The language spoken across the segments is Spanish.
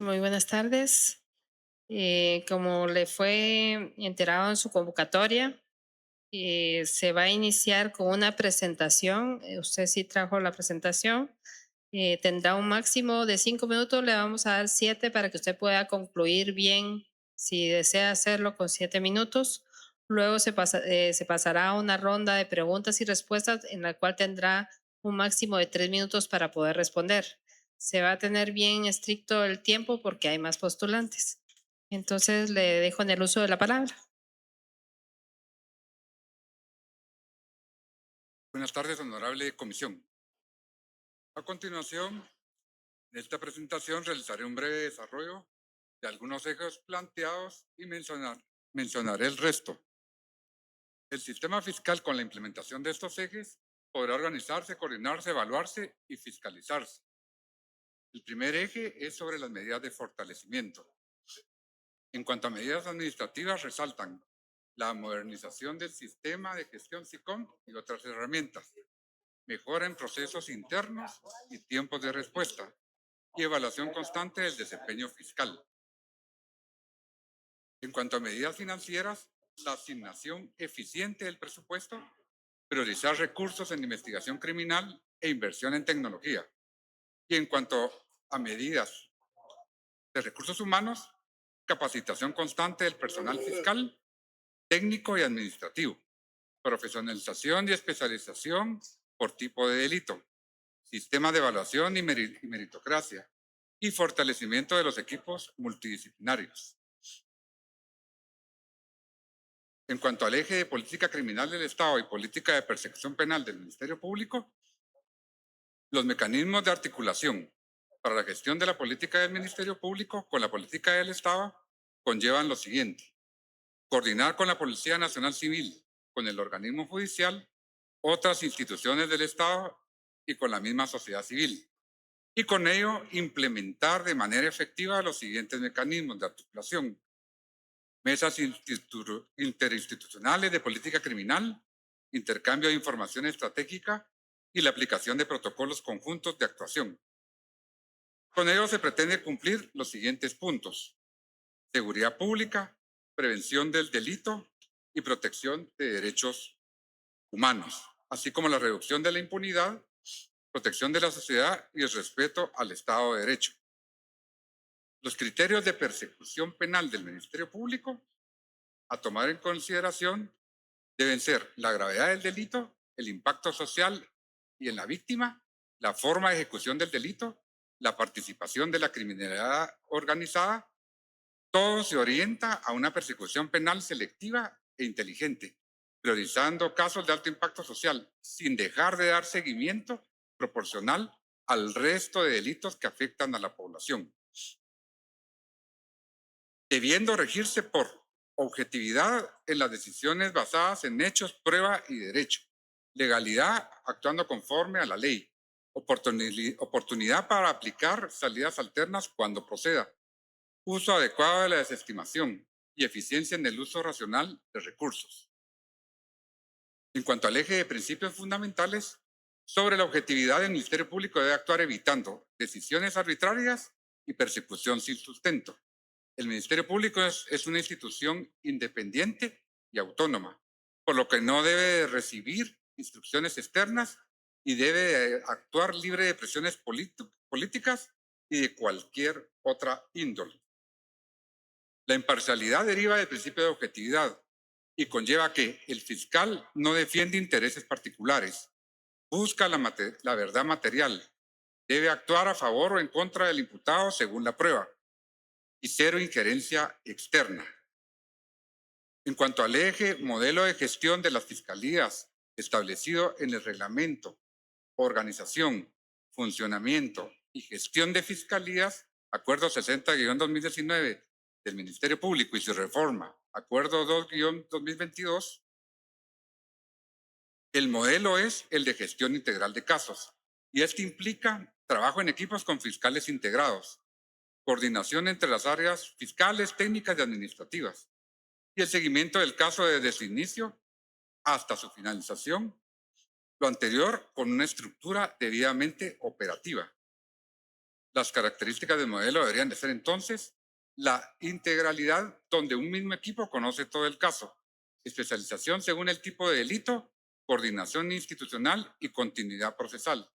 Muy buenas tardes. Como le fue enterado en su convocatoria, se va a iniciar con una presentación. Usted sí trajo la presentación. Tendrá un máximo de 5 minutos. Le vamos a dar 7 para que usted pueda concluir bien si desea hacerlo con 7 minutos. Luego se pasará a una ronda de preguntas y respuestas en la cual tendrá un máximo de 3 minutos para poder responder. Se va a tener bien estricto el tiempo porque hay más postulantes. Entonces le dejo en el uso de la palabra. Buenas tardes, honorable comisión. A continuación, en esta presentación realizaré un breve desarrollo de algunos ejes planteados y mencionaré el resto. El sistema fiscal con la implementación de estos ejes podrá organizarse, coordinarse, evaluarse y fiscalizarse. El primer eje es sobre las medidas de fortalecimiento. En cuanto a medidas administrativas, resaltan la modernización del sistema de gestión SICOM y otras herramientas, mejora en procesos internos y tiempos de respuesta, y evaluación constante del desempeño fiscal. En cuanto a medidas financieras, la asignación eficiente del presupuesto, priorizar recursos en investigación criminal e inversión en tecnología. Y en cuanto a medidas de recursos humanos, capacitación constante del personal fiscal, técnico y administrativo, profesionalización y especialización por tipo de delito, sistema de evaluación y meritocracia, y fortalecimiento de los equipos multidisciplinarios. En cuanto al eje de política criminal del Estado y política de persecución penal del Ministerio Público, los mecanismos de articulación para la gestión de la política del Ministerio Público con la política del Estado conllevan lo siguiente: coordinar con la Policía Nacional Civil, con el organismo judicial, otras instituciones del Estado y con la misma sociedad civil. Y con ello implementar de manera efectiva los siguientes mecanismos de articulación: mesas interinstitucionales de política criminal, intercambio de información estratégica y la aplicación de protocolos conjuntos de actuación. Con ello se pretende cumplir los siguientes puntos: seguridad pública, prevención del delito y protección de derechos humanos, así como la reducción de la impunidad, protección de la sociedad y el respeto al Estado de Derecho. Los criterios de persecución penal del Ministerio Público a tomar en consideración deben ser la gravedad del delito, el impacto social y en la víctima, la forma de ejecución del delito, la participación de la criminalidad organizada. Todo se orienta a una persecución penal selectiva e inteligente, priorizando casos de alto impacto social, sin dejar de dar seguimiento proporcional al resto de delitos que afectan a la población, debiendo regirse por objetividad en las decisiones basadas en hechos, prueba y derecho, legalidad actuando conforme a la ley, oportunidad para aplicar salidas alternas cuando proceda, uso adecuado de la desestimación y eficiencia en el uso racional de recursos. En cuanto al eje de principios fundamentales, sobre la objetividad, el Ministerio Público debe actuar evitando decisiones arbitrarias y persecución sin sustento. El Ministerio Público es una institución independiente y autónoma, por lo que no debe recibir instrucciones externas y debe actuar libre de presiones políticas y de cualquier otra índole. La imparcialidad deriva del principio de objetividad y conlleva que el fiscal no defiende intereses particulares, busca la verdad material, debe actuar a favor o en contra del imputado según la prueba, y cero injerencia externa. En cuanto al eje modelo de gestión de las fiscalías establecido en el reglamento, organización, funcionamiento y gestión de fiscalías, acuerdo 60-2019 del Ministerio Público y su reforma, acuerdo 2-2022, el modelo es el de gestión integral de casos, y este implica trabajo en equipos con fiscales integrados, coordinación entre las áreas fiscales, técnicas y administrativas, y el seguimiento del caso desde su inicio hasta su finalización, lo anterior con una estructura debidamente operativa. Las características del modelo deberían de ser entonces la integralidad, donde un mismo equipo conoce todo el caso, especialización según el tipo de delito, coordinación institucional y continuidad procesal.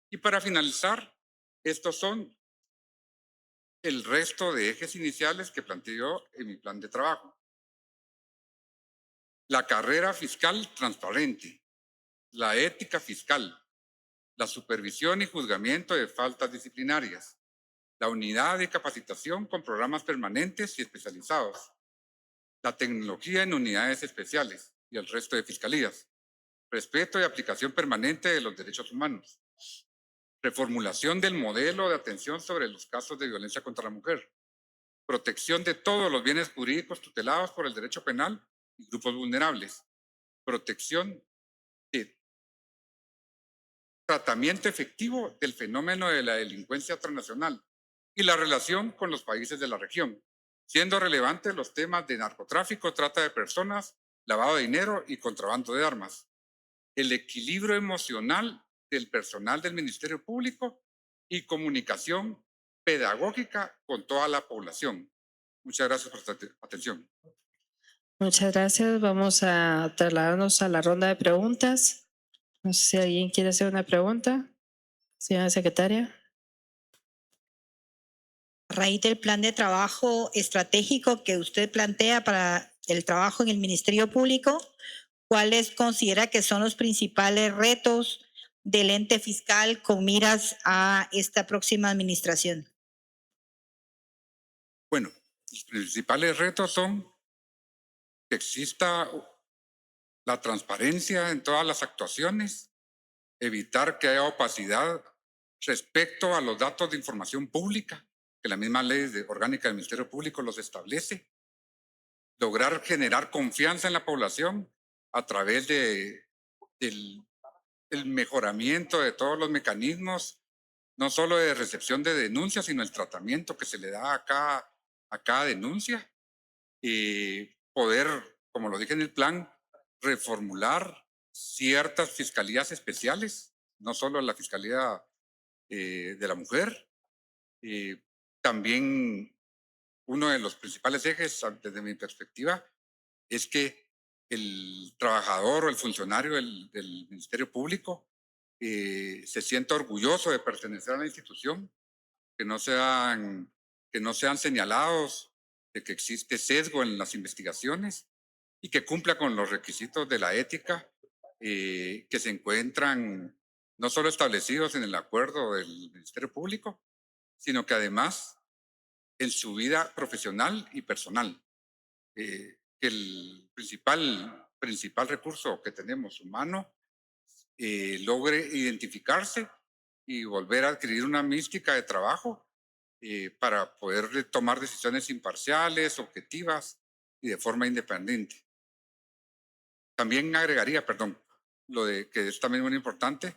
Y para finalizar, estos son el resto de ejes iniciales que planteo en mi plan de trabajo. La carrera fiscal transparente, la ética fiscal, la supervisión y juzgamiento de faltas disciplinarias, la unidad de capacitación con programas permanentes y especializados, la tecnología en unidades especiales y el resto de fiscalías, respeto y aplicación permanente de los derechos humanos, reformulación del modelo de atención sobre los casos de violencia contra la mujer, protección de todos los bienes jurídicos tutelados por el derecho penal y grupos vulnerables, protección de tratamiento efectivo del fenómeno de la delincuencia transnacional y la relación con los países de la región, siendo relevantes los temas de narcotráfico, trata de personas, lavado de dinero y contrabando de armas. El equilibrio emocional del personal del Ministerio Público y comunicación pedagógica con toda la población. Muchas gracias por su atención. Muchas gracias. Vamos a trasladarnos a la ronda de preguntas. No sé si alguien quiere hacer una pregunta. Señora secretaria. A raíz del plan de trabajo estratégico que usted plantea para el trabajo en el Ministerio Público, ¿cuáles considera que son los principales retos del ente fiscal con miras a esta próxima administración? Bueno, los principales retos son que exista la transparencia en todas las actuaciones, evitar que haya opacidad respecto a los datos de información pública, que la misma ley orgánica del Ministerio Público los establece, lograr generar confianza en la población a través del mejoramiento de todos los mecanismos, no solo de recepción de denuncias, sino el tratamiento que se le da a cada denuncia, y poder, como lo dije en el plan, reformular ciertas fiscalías especiales, no solo la Fiscalía de la Mujer. También uno de los principales ejes, desde mi perspectiva, es que el trabajador o el funcionario del Ministerio Público se sienta orgulloso de pertenecer a la institución, que que no sean señalados de que existe sesgo en las investigaciones y que cumpla con los requisitos de la ética que se encuentran no solo establecidos en el acuerdo del Ministerio Público, sino que además en su vida profesional y personal. Que el principal recurso que tenemos humano logre identificarse y volver a adquirir una mística de trabajo para poder tomar decisiones imparciales, objetivas y de forma independiente. También agregaría, perdón, lo de que es también muy importante,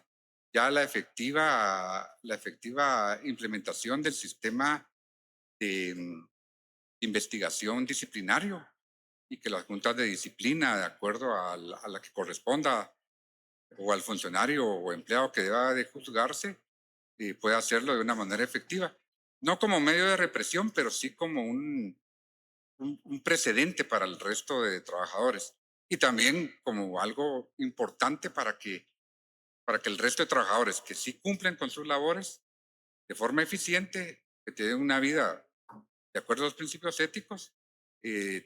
ya la efectiva implementación del sistema de investigación disciplinario y que las juntas de disciplina, de acuerdo a la que corresponda, o al funcionario o empleado que deba de juzgarse, pueda hacerlo de una manera efectiva. No como medio de represión, pero sí como un precedente para el resto de trabajadores. Y también como algo importante para que el resto de trabajadores que sí cumplen con sus labores de forma eficiente, que tienen una vida de acuerdo a los principios éticos,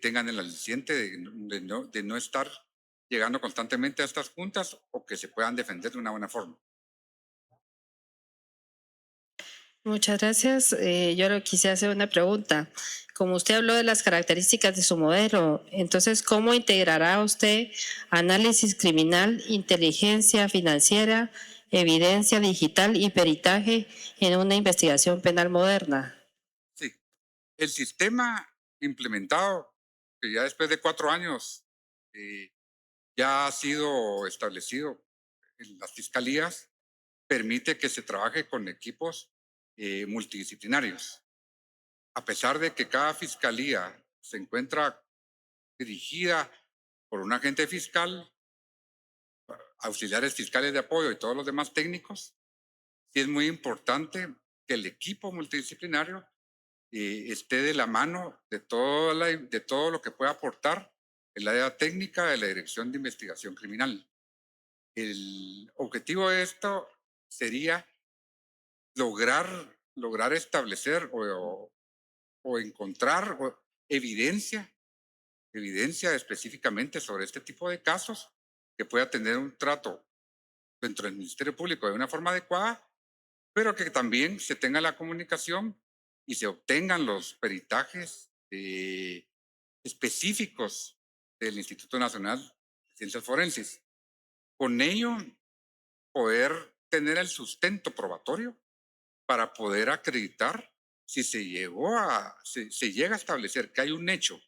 tengan el aliciente de no estar llegando constantemente a estas juntas o que se puedan defender de una buena forma. Muchas gracias. Yo le quisiera hacer una pregunta. Como usted habló de las características de su modelo, entonces, ¿cómo integrará usted análisis criminal, inteligencia financiera, evidencia digital y peritaje en una investigación penal moderna? Sí, el sistema implementado, que ya después de 4 años ya ha sido establecido en las fiscalías, permite que se trabaje con equipos multidisciplinarios. A pesar de que cada fiscalía se encuentra dirigida por un agente fiscal, auxiliares fiscales de apoyo y todos los demás técnicos, sí es muy importante que el equipo multidisciplinario esté de la mano de de todo lo que pueda aportar el área técnica de la Dirección de Investigación Criminal. El objetivo de esto sería lograr establecer o encontrar evidencia específicamente sobre este tipo de casos que pueda tener un trato dentro del Ministerio Público de una forma adecuada, pero que también se tenga la comunicación y se obtengan los peritajes específicos del Instituto Nacional de Ciencias Forenses. Con ello, poder tener el sustento probatorio para poder acreditar si se llega a establecer que hay un hecho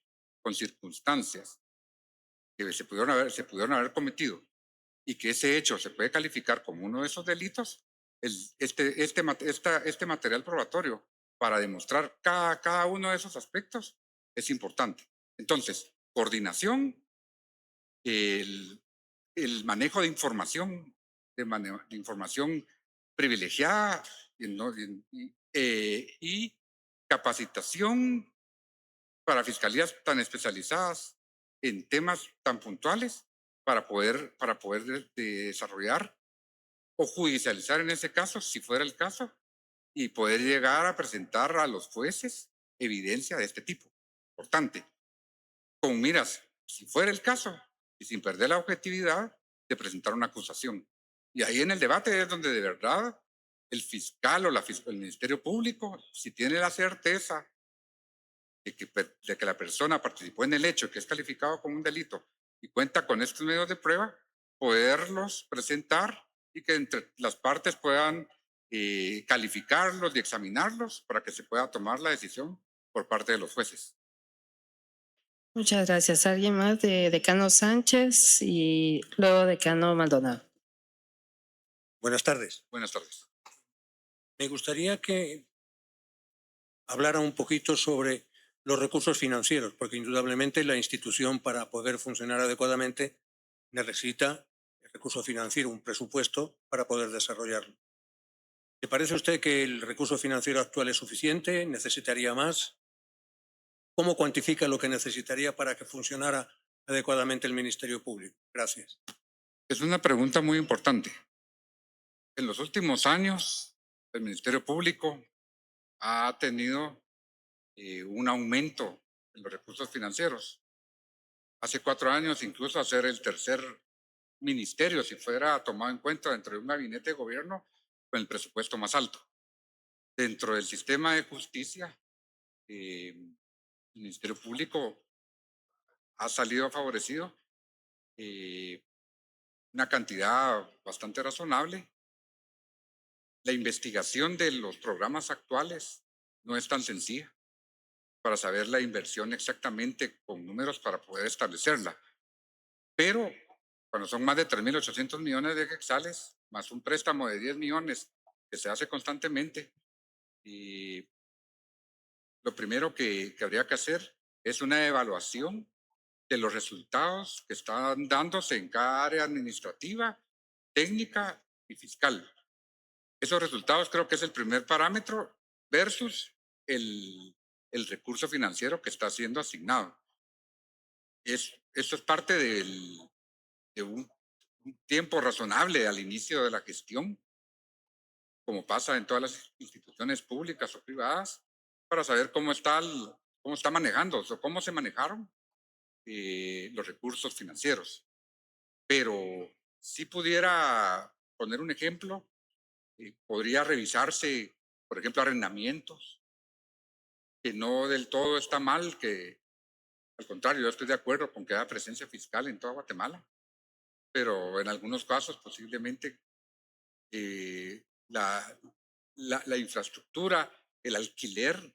con circunstancias que se pudieron haber cometido y que ese hecho se puede calificar como uno de esos delitos, este material probatorio para demostrar cada uno de esos aspectos es importante. Entonces, coordinación, el, el manejo de información, de información privilegiada y capacitación para fiscalías tan especializadas en temas tan puntuales para poder desarrollar o judicializar en ese caso, si fuera el caso, y poder llegar a presentar a los jueces evidencia de este tipo. Importante. Con miras, si fuera el caso, y sin perder la objetividad de presentar una acusación. Y ahí en el debate es donde de verdad el fiscal o el Ministerio Público, si tiene la certeza de que la persona participó en el hecho que es calificado como un delito y cuenta con estos medios de prueba, poderlos presentar y que entre las partes puedan calificarlos y examinarlos para que se pueda tomar la decisión por parte de los jueces. Muchas gracias. ¿Alguien más de Decano Sánchez y luego Decano Maldonado? Buenas tardes. Buenas tardes. Me gustaría que hablara un poquito sobre los recursos financieros, porque indudablemente la institución para poder funcionar adecuadamente necesita el recurso financiero, un presupuesto para poder desarrollarlo. ¿Le parece a usted que el recurso financiero actual es suficiente? ¿Necesitaría más? ¿Cómo cuantifica lo que necesitaría para que funcionara adecuadamente el Ministerio Público? Gracias. Es una pregunta muy importante. En los últimos años, el Ministerio Público ha tenido un aumento en los recursos financieros. Hace 4 años, incluso a ser el tercer ministerio, si fuera tomado en cuenta dentro de un gabinete de gobierno, con el presupuesto más alto. Dentro del sistema de justicia, el Ministerio Público ha salido favorecido una cantidad bastante razonable. La investigación de los programas actuales no es tan sencilla para saber la inversión exactamente con números para poder establecerla. Pero cuando son más de 3.800 millones de quetzales, más un préstamo de 10 millones que se hace constantemente, y lo primero que habría que hacer es una evaluación de los resultados que están dándose en cada área administrativa, técnica y fiscal. Esos resultados creo que es el primer parámetro versus el recurso financiero que está siendo asignado. Esto es parte de un tiempo razonable al inicio de la gestión, como pasa en todas las instituciones públicas o privadas, para saber cómo está manejando o cómo se manejaron los recursos financieros. Pero si pudiera poner un ejemplo, podría revisarse, por ejemplo, arrendamientos, que no del todo está mal, que al contrario, yo estoy de acuerdo con que haya presencia fiscal en toda Guatemala, pero en algunos casos posiblemente la infraestructura, el alquiler,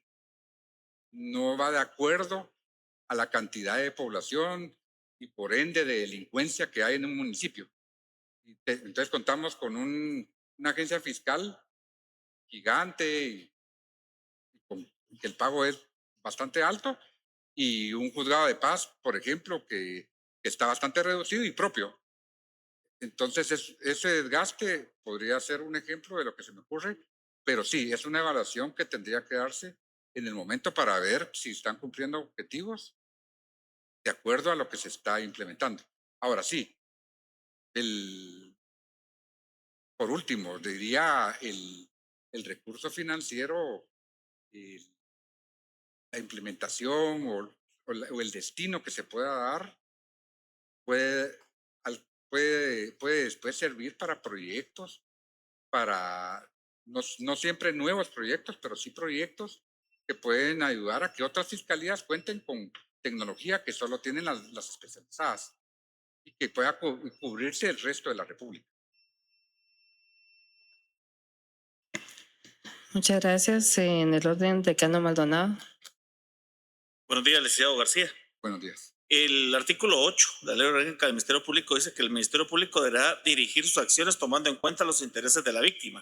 no va de acuerdo a la cantidad de población y por ende de delincuencia que hay en un municipio. Entonces contamos con una agencia fiscal gigante y que el pago es bastante alto, y un juzgado de paz, por ejemplo, que está bastante reducido y propio. Entonces, ese desgaste podría ser un ejemplo de lo que se me ocurre pero sí, es una evaluación que tendría que darse en el momento para ver si están cumpliendo objetivos de acuerdo a lo que se está implementando. Ahora sí, el, por último, diría el recurso financiero, el- la implementación o el destino que se pueda dar puede, puede después servir para proyectos, para no siempre nuevos proyectos, pero sí proyectos que pueden ayudar a que otras fiscalías cuenten con tecnología que solo tienen las especializadas y que pueda cubrirse el resto de la República. Muchas gracias. En el orden, decano Maldonado. Buenos días, licenciado García. Buenos días. El artículo 8 de la Ley Orgánica del Ministerio Público dice que el Ministerio Público deberá dirigir sus acciones tomando en cuenta los intereses de la víctima,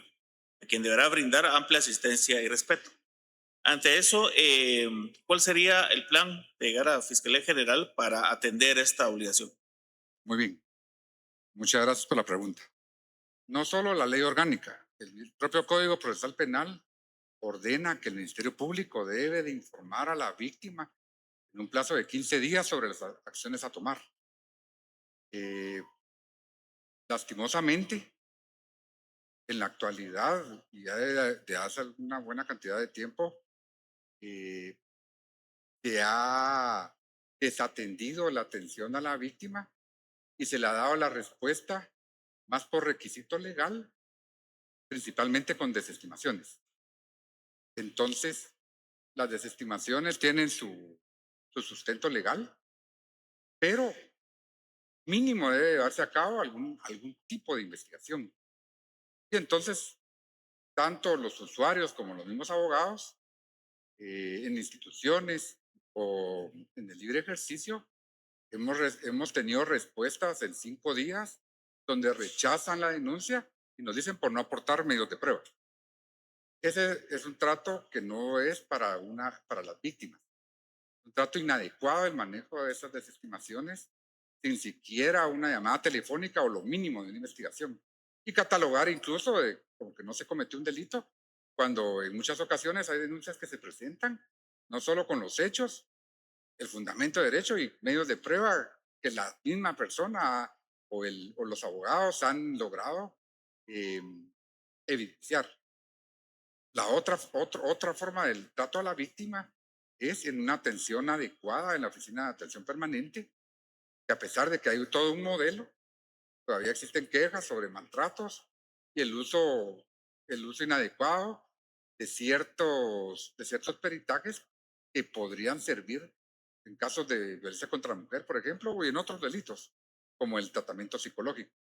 a quien deberá brindar amplia asistencia y respeto. Ante eso, ¿cuál sería el plan de llegar a Fiscalía General para atender esta obligación? Muy bien. Muchas gracias por la pregunta. No solo la ley orgánica, el propio Código Procesal Penal ordena que el Ministerio Público debe de informar a la víctima en un plazo de 15 días sobre las acciones a tomar. Lastimosamente, en la actualidad, y ya de hace una buena cantidad de tiempo, se ha desatendido la atención a la víctima y se le ha dado la respuesta más por requisito legal, principalmente con desestimaciones. Entonces, las desestimaciones tienen su sustento legal, pero mínimo debe llevarse a cabo algún tipo de investigación. Y entonces, tanto los usuarios como los mismos abogados, en instituciones o en el libre ejercicio, hemos tenido respuestas en 5 días donde rechazan la denuncia y nos dicen por no aportar medios de prueba. Ese es un trato que no es para las víctimas. Un trato inadecuado del manejo de esas desestimaciones sin siquiera una llamada telefónica o lo mínimo de una investigación. Y catalogar incluso de como que no se cometió un delito, cuando en muchas ocasiones hay denuncias que se presentan, no solo con los hechos, el fundamento de derecho y medios de prueba que la misma persona o los abogados han logrado evidenciar. La otra forma del trato a la víctima es en una atención adecuada en la oficina de atención permanente, que a pesar de que hay todo un modelo, todavía existen quejas sobre maltratos y el uso inadecuado de ciertos peritajes que podrían servir en casos de violencia contra la mujer, por ejemplo, o en otros delitos, como el tratamiento psicológico.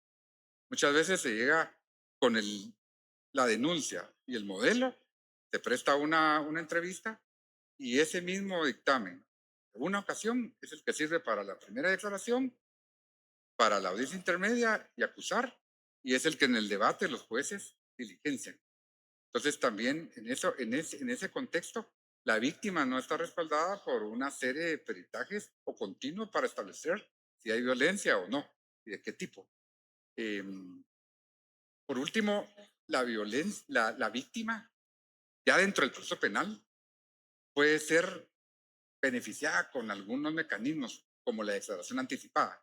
Muchas veces se llega con la denuncia y el modelo, se presta una entrevista y ese mismo dictamen, en una ocasión, es el que sirve para la primera declaración, para la audiencia intermedia y acusar, y es el que en el debate los jueces diligencian. Entonces también en ese contexto, la víctima no está respaldada por una serie de peritajes o continuos para establecer si hay violencia o no y de qué tipo. Por último, la víctima, ya dentro del proceso penal, puede ser beneficiada con algunos mecanismos, como la declaración anticipada.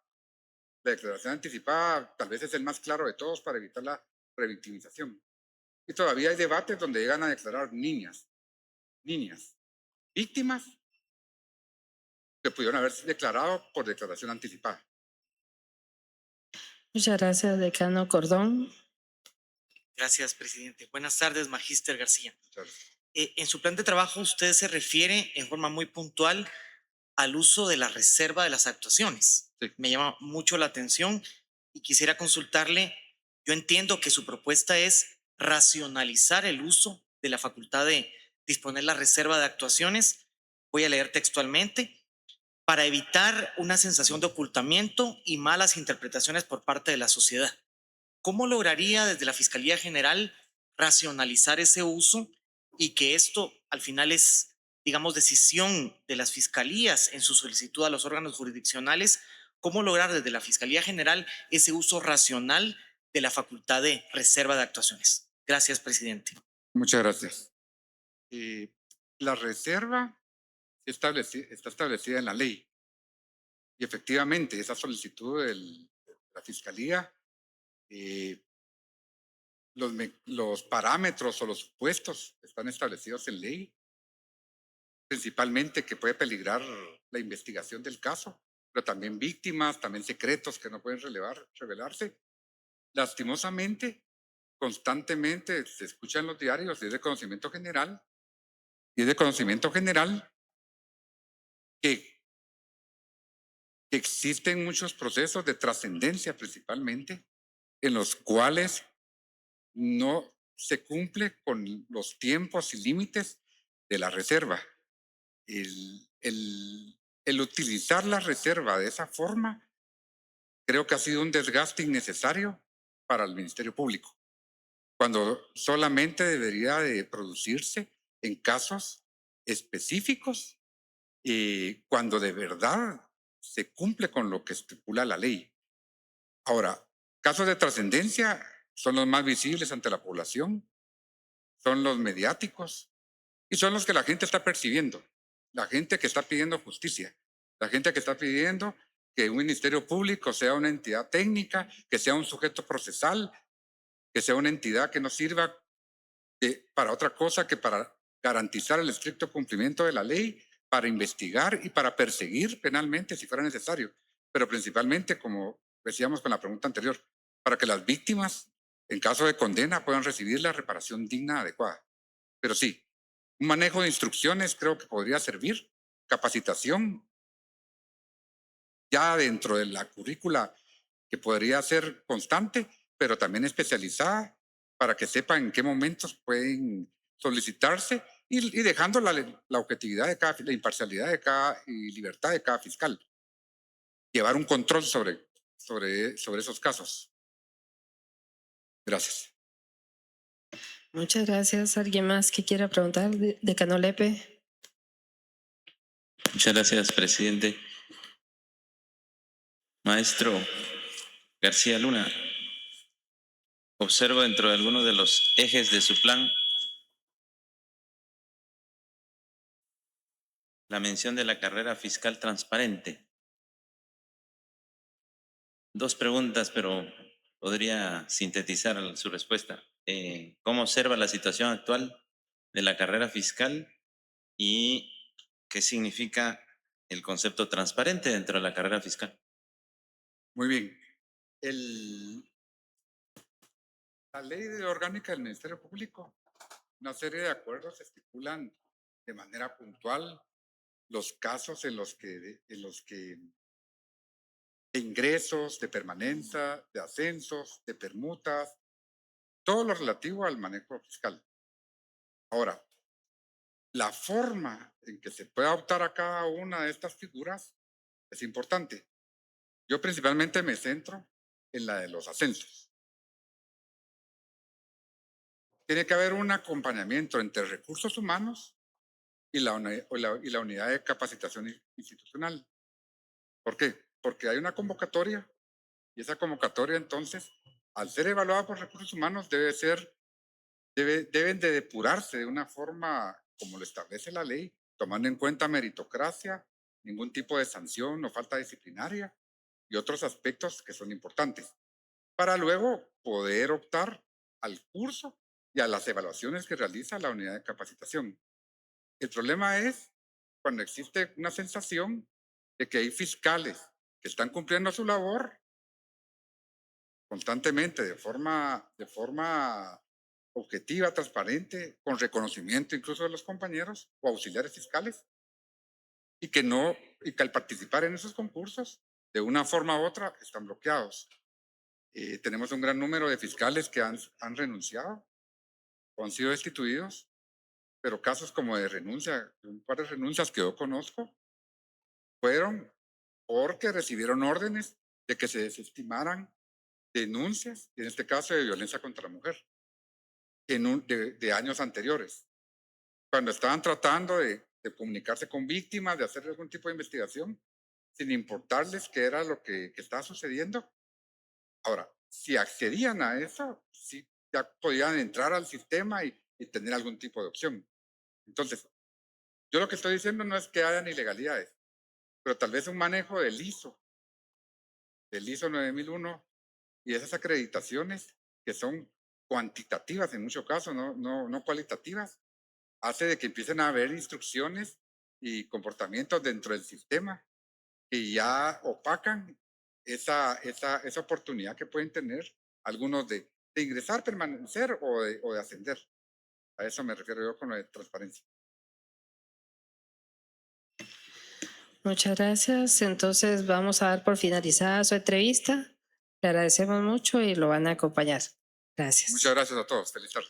La declaración anticipada tal vez es el más claro de todos para evitar la revictimización. Y todavía hay debates donde llegan a declarar niñas, víctimas que pudieron haberse declarado por declaración anticipada. Muchas gracias, decano Cordón. Gracias, presidente. Buenas tardes, magíster García. Muchas gracias. En su plan de trabajo usted se refiere en forma muy puntual al uso de la reserva de las actuaciones. Sí. Me llama mucho la atención y quisiera consultarle. Yo entiendo que su propuesta es racionalizar el uso de la facultad de disponer la reserva de actuaciones. Voy a leer textualmente. Para evitar una sensación de ocultamiento y malas interpretaciones por parte de la sociedad. ¿Cómo lograría desde la Fiscalía General racionalizar ese uso y que esto al final es, digamos, decisión de las fiscalías en su solicitud a los órganos jurisdiccionales? ¿Cómo lograr desde la Fiscalía General ese uso racional de la facultad de reserva de actuaciones? Gracias, presidente. Muchas gracias. La reserva está establecida en la ley y efectivamente esa solicitud de la Fiscalía, eh, los parámetros o los supuestos están establecidos en ley, principalmente que puede peligrar la investigación del caso, pero también víctimas, también secretos que no pueden revelarse. Lastimosamente, constantemente se escucha en los diarios y es de conocimiento general, que existen muchos procesos de trascendencia principalmente en los cuales no se cumple con los tiempos y límites de la reserva. El utilizar la reserva de esa forma creo que ha sido un desgaste innecesario para el Ministerio Público, cuando solamente debería de producirse en casos específicos y cuando de verdad se cumple con lo que estipula la ley. Ahora, casos de trascendencia son los más visibles ante la población, son los mediáticos y son los que la gente está percibiendo, la gente que está pidiendo justicia, la gente que está pidiendo que un ministerio público sea una entidad técnica, que sea un sujeto procesal, que sea una entidad que no sirva para otra cosa que para garantizar el estricto cumplimiento de la ley, para investigar y para perseguir penalmente si fuera necesario, pero principalmente, como decíamos con la pregunta anterior, para que las víctimas, en caso de condena, puedan recibir la reparación digna, adecuada. Pero sí, un manejo de instrucciones creo que podría servir, capacitación ya dentro de la currícula que podría ser constante, pero también especializada para que sepan en qué momentos pueden solicitarse y dejando la objetividad de cada, la imparcialidad de cada y libertad de cada fiscal. Llevar un control sobre esos casos. Gracias. Muchas gracias. ¿Alguien más que quiera preguntar? Decano Lepe. Muchas gracias, presidente. Maestro García Luna, observo dentro de algunos de los ejes de su plan la mención de la carrera fiscal transparente. Dos preguntas, pero podría sintetizar su respuesta. ¿Cómo observa la situación actual de la carrera fiscal y qué significa el concepto transparente dentro de la carrera fiscal? Muy bien. La ley orgánica del Ministerio Público, una serie de acuerdos estipulan de manera puntual los casos en los que de ingresos, de permanencia, de ascensos, de permutas, todo lo relativo al manejo fiscal. Ahora, la forma en que se puede optar a cada una de estas figuras es importante. Yo principalmente me centro en la de los ascensos. Tiene que haber un acompañamiento entre recursos humanos y la unidad de capacitación institucional. ¿Por qué? Porque hay una convocatoria y esa convocatoria entonces, al ser evaluada por recursos humanos, deben de depurarse de una forma como lo establece la ley, tomando en cuenta meritocracia, ningún tipo de sanción o falta disciplinaria y otros aspectos que son importantes, para luego poder optar al curso y a las evaluaciones que realiza la unidad de capacitación. El problema es cuando existe una sensación de que hay fiscales que están cumpliendo su labor constantemente de forma objetiva, transparente, con reconocimiento incluso de los compañeros o auxiliares fiscales, y que al participar en esos concursos, de una forma u otra, están bloqueados. Tenemos un gran número de fiscales que han renunciado o han sido destituidos, pero casos como de renuncia, un par de renuncias que yo conozco, fueron porque recibieron órdenes de que se desestimaran denuncias, en este caso de violencia contra la mujer, de años anteriores, cuando estaban tratando de comunicarse con víctimas, de hacer algún tipo de investigación, sin importarles qué era lo que estaba sucediendo. Ahora, si accedían a eso, sí ya podían entrar al sistema y y tener algún tipo de opción. Entonces, yo lo que estoy diciendo no es que hayan ilegalidades, pero tal vez un manejo del ISO 9001 y esas acreditaciones que son cuantitativas en muchos casos, no cualitativas, hace de que empiecen a haber instrucciones y comportamientos dentro del sistema que ya opacan esa oportunidad que pueden tener algunos de ingresar, permanecer o de ascender. A eso me refiero yo con lo de transparencia. Muchas gracias. Entonces vamos a dar por finalizada su entrevista. Le agradecemos mucho y lo van a acompañar. Gracias. Muchas gracias a todos. Feliz tarde.